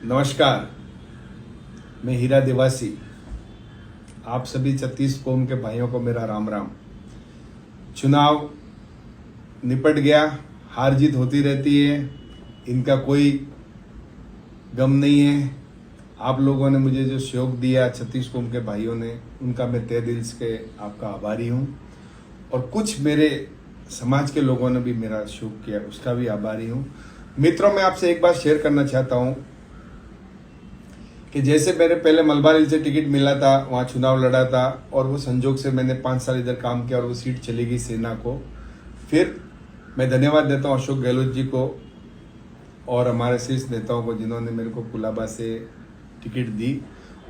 नमस्कार, मैं हीरा देवासी। आप सभी 36 कौम के भाइयों को मेरा राम राम। चुनाव निपट गया, हार जीत होती रहती है, इनका कोई गम नहीं है। आप लोगों ने मुझे जो सहयोग दिया 36 कौम के भाइयों ने, उनका मैं तहे दिल से आपका आभारी हूँ। और कुछ मेरे समाज के लोगों ने भी मेरा सहयोग किया, उसका भी आभारी हूँ। मित्रों, मैं आपसे एक बात शेयर करना चाहता हूँ कि जैसे मेरे पहले मलबार हिल से टिकट मिला था, वहाँ चुनाव लड़ा था और वो संजोग से मैंने 5 साल इधर काम किया और वो सीट चली गई सेना को। फिर मैं धन्यवाद देता हूँ अशोक गहलोत जी को और हमारे शीर्ष नेताओं को, जिन्होंने मेरे को कुलाबा से टिकट दी।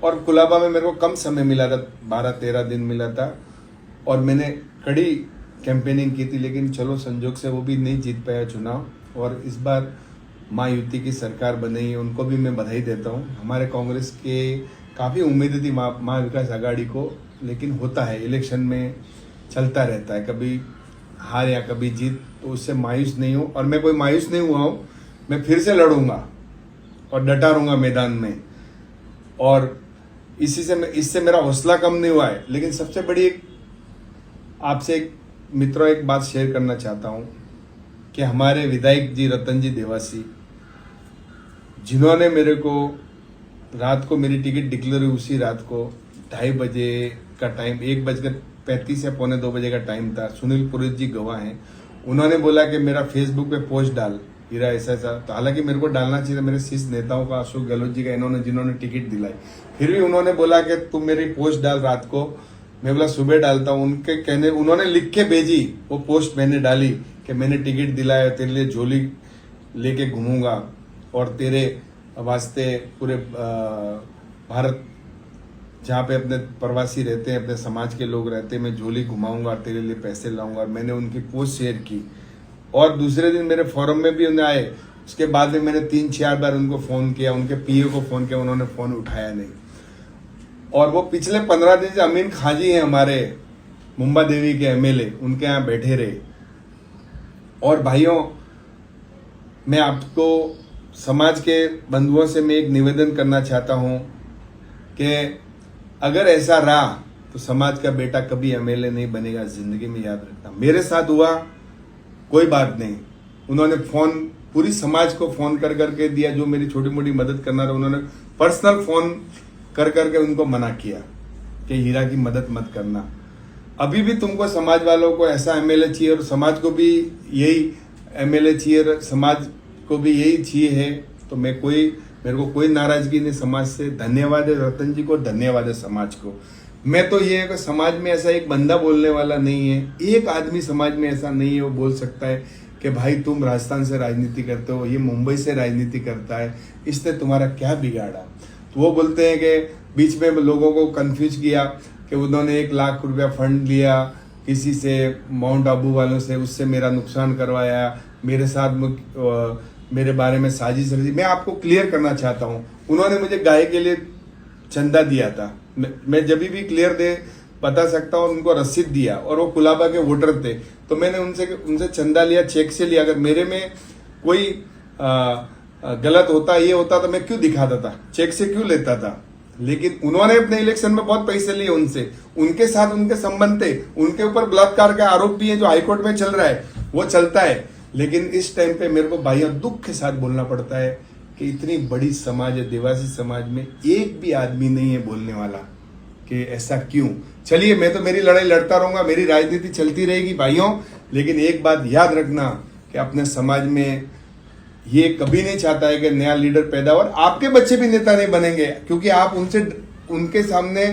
और कुलाबा में मेरे को कम समय मिला था, 12-13 दिन मिला था और मैंने कड़ी कैंपेनिंग की थी, लेकिन चलो संजोग से वो भी नहीं जीत पाया चुनाव। और इस बार महायुति की सरकार बनी है, उनको भी मैं बधाई देता हूँ। हमारे कांग्रेस के काफ़ी उम्मीद थी महाविकास आघाड़ी को, लेकिन होता है, इलेक्शन में चलता रहता है, कभी हार या कभी जीत, तो उससे मायूस नहीं हूँ। और मैं कोई मायूस नहीं हुआ हूँ, मैं फिर से लड़ूंगा और डटा रहूँगा मैदान में। और इससे मेरा हौसला कम नहीं हुआ है। लेकिन सबसे बड़ी आपसे मित्रों एक बात शेयर करना चाहता हूँ कि हमारे विधायक जी रतन जी देवासी, जिन्होंने मेरे को रात को मेरी टिकट डिक्लेयर हुई, उसी रात को 2:30 बजे का टाइम, 1:35 या 1:45 बजे का टाइम था। सुनील पुरोहित जी गवाह हैं, उन्होंने बोला कि मेरा फेसबुक पे पोस्ट डाल हीरा ऐसा ऐसा। तो हालांकि मेरे को डालना चाहिए था, मेरे शीर्ष नेताओं का, अशोक गहलोत जी का, जिन्होंने टिकट दिलाई, फिर भी उन्होंने बोला कि तुम मेरी पोस्ट डाल रात को। मैं बोला सुबह डालता हूँ। उन्होंने लिख के भेजी वो पोस्ट, मैंने डाली कि मैंने टिकट दिलाया, तेरे लिए झोली लेके घूमूंगा और तेरे वास्ते पूरे भारत जहाँ पे अपने प्रवासी रहते हैं, अपने समाज के लोग रहते हैं, मैं झोली घुमाऊंगा और तेरे लिए पैसे लाऊंगा। और मैंने उनकी पोस्ट शेयर की और दूसरे दिन मेरे फोरम में भी उन्हें आए। उसके बाद में मैंने 3-4 बार उनको फ़ोन किया, उनके पीए को फ़ोन किया, उन्होंने फ़ोन उठाया नहीं। और वो पिछले 15 दिन से अमीन खां जी हैं, हमारे मुंबा देवी के एमएलए, उनके यहाँ बैठे रहे। और भाइयों, मैं आपको समाज के बंधुओं से मैं एक निवेदन करना चाहता हूं कि अगर ऐसा रहा तो समाज का बेटा कभी एमएलए नहीं बनेगा, जिंदगी में याद रखना। मेरे साथ हुआ, कोई बात नहीं। उन्होंने फोन पूरी समाज को फोन कर करके दिया, जो मेरी छोटी मोटी मदद करना था उन्होंने पर्सनल फोन कर करके उनको मना किया कि हीरा की मदद मत करना। अभी भी तुमको समाज वालों को ऐसा एमएलए चाहिए और समाज को भी यही एमएलए चाहिए, समाज को भी यही चाहिए है, तो मेरे को कोई नाराजगी नहीं समाज से। धन्यवाद है रतन जी को, धन्यवाद है समाज को। मैं तो ये है कि समाज में ऐसा एक बंदा बोलने वाला नहीं है, एक आदमी समाज में ऐसा नहीं है वो बोल सकता है कि भाई तुम राजस्थान से राजनीति करते हो, ये मुंबई से राजनीति करता है, इसने तुम्हारा क्या बिगाड़ा। तो वो बोलते हैं कि बीच में लोगों को कंफ्यूज किया कि उन्होंने 1 लाख रुपया फंड लिया किसी से, माउंट आबू वालों से, उससे मेरा नुकसान करवाया, मेरे साथ मेरे बारे में साजिश रची। मैं आपको क्लियर करना चाहता हूँ, उन्होंने मुझे गाय के लिए चंदा दिया था, मैं जब भी क्लियर बता सकता हूँ, उनको रसीद दिया और वो कुलाबा के वोटर थे, तो मैंने उनसे चंदा लिया, चेक से लिया। अगर मेरे में कोई गलत होता, ये होता तो मैं क्यों दिखाता था, चेक से क्यों लेता था। लेकिन उन्होंने अपने इलेक्शन में बहुत पैसे लिए उनसे, उनके साथ उनके संबंध थे, उनके ऊपर बलात्कार का आरोप भी है जो हाईकोर्ट में चल रहा है, वो चलता है। लेकिन इस टाइम पे मेरे को भाइयों दुख के साथ बोलना पड़ता है कि इतनी बड़ी समाज है, देवासी समाज में एक भी आदमी नहीं है बोलने वाला कि ऐसा क्यों। चलिए, मैं तो मेरी लड़ाई लड़ता रहूंगा, मेरी राजनीति चलती रहेगी भाइयों, लेकिन एक बात याद रखना कि अपने समाज में ये कभी नहीं चाहता है कि नया लीडर पैदा हो। और आपके बच्चे भी नेता नहीं बनेंगे, क्योंकि आप उनके सामने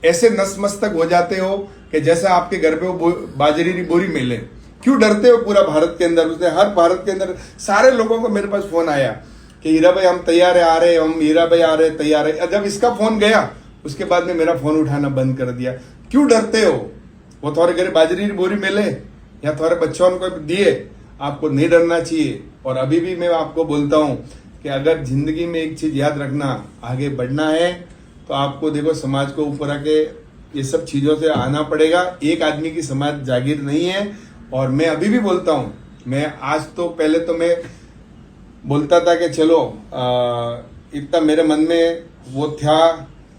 ऐसे नतमस्तक हो जाते हो कि जैसा आपके घर पे वो बाजरी की बोरी मिले। क्यों डरते हो पूरा भारत के अंदर? उसने हर भारत के अंदर सारे लोगों को मेरे पास फोन आया कि हीरा भाई हम तैयार है, आ रहे, हम हीरा भाई आ रहे, तैयार है। जब इसका फोन गया उसके बाद में मेरा फोन उठाना बंद कर दिया। क्यों डरते हो? वो थोड़े घर बाजरी की बोरी मिले या थोड़े बच्चों को दिए, आपको नहीं डरना चाहिए। और अभी भी मैं आपको बोलता हूं कि अगर जिंदगी में एक चीज याद रखना, आगे बढ़ना है तो आपको देखो समाज को ऊपर आके ये सब चीजों से आना पड़ेगा। एक आदमी की समाज जागीर नहीं है। और मैं अभी भी बोलता हूं, मैं आज तो पहले तो मैं बोलता था कि चलो इतना मेरे मन में वो था,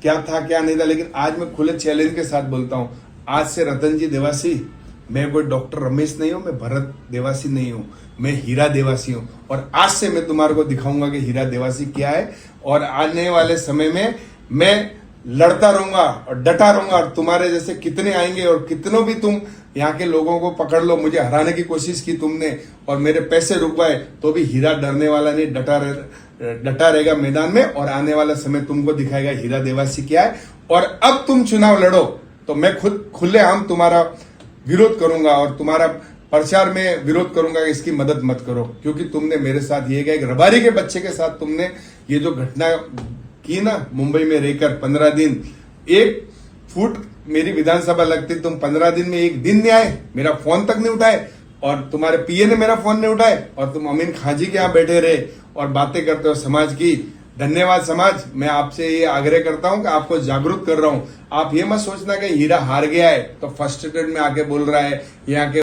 क्या था क्या नहीं था, लेकिन आज मैं खुले चैलेंज के साथ बोलता हूँ, आज से रतन जी देवासी, मैं कोई डॉक्टर रमेश नहीं हूँ, मैं भरत देवासी नहीं हूँ, मैं हीरा देवासी हूँ। और आज से मैं तुम्हारे को दिखाऊंगा कि हीरा देवासी क्या है। और आने वाले समय में मैं लड़ता रहूंगा और डटा रहूंगा, और तुम्हारे जैसे कितने आएंगे, और कितनों भी तुम यहाँ के लोगों को पकड़ लो, मुझे हराने की कोशिश की तुमने और मेरे पैसे रुकवाए, तो भी हीरा डरने वाला नहीं, डटा रहेगा मैदान में। और आने वाला समय तुमको दिखाएगा हीरा देवासी क्या है। और अब तुम चुनाव लड़ो तो मैं खुद खुलेआम तुम्हारा विरोध करूंगा और तुम्हारा प्रचार में विरोध करूंगा कि इसकी मदद मत करो, क्योंकि तुमने मेरे साथ ये एक रबारी के बच्चे के साथ तुमने ये जो घटना की ना, मुंबई में रहकर 15 दिन 1 फुट मेरी विधानसभा लगती, तुम 15 दिन में 1 दिन नहीं आए, मेरा फोन तक नहीं उठाए, और तुम्हारे पीए ने मेरा फोन नहीं उठाए, और तुम अमीन खां जी के यहाँ बैठे रहे और बातें करते हो समाज की। धन्यवाद समाज, मैं आपसे ये आग्रह करता हूं कि आपको जागरूक कर रहा हूं। आप ये मत सोचना कि हीरा हार गया है तो फर्स्ट स्टेट में आके बोल रहा है, यहाँ के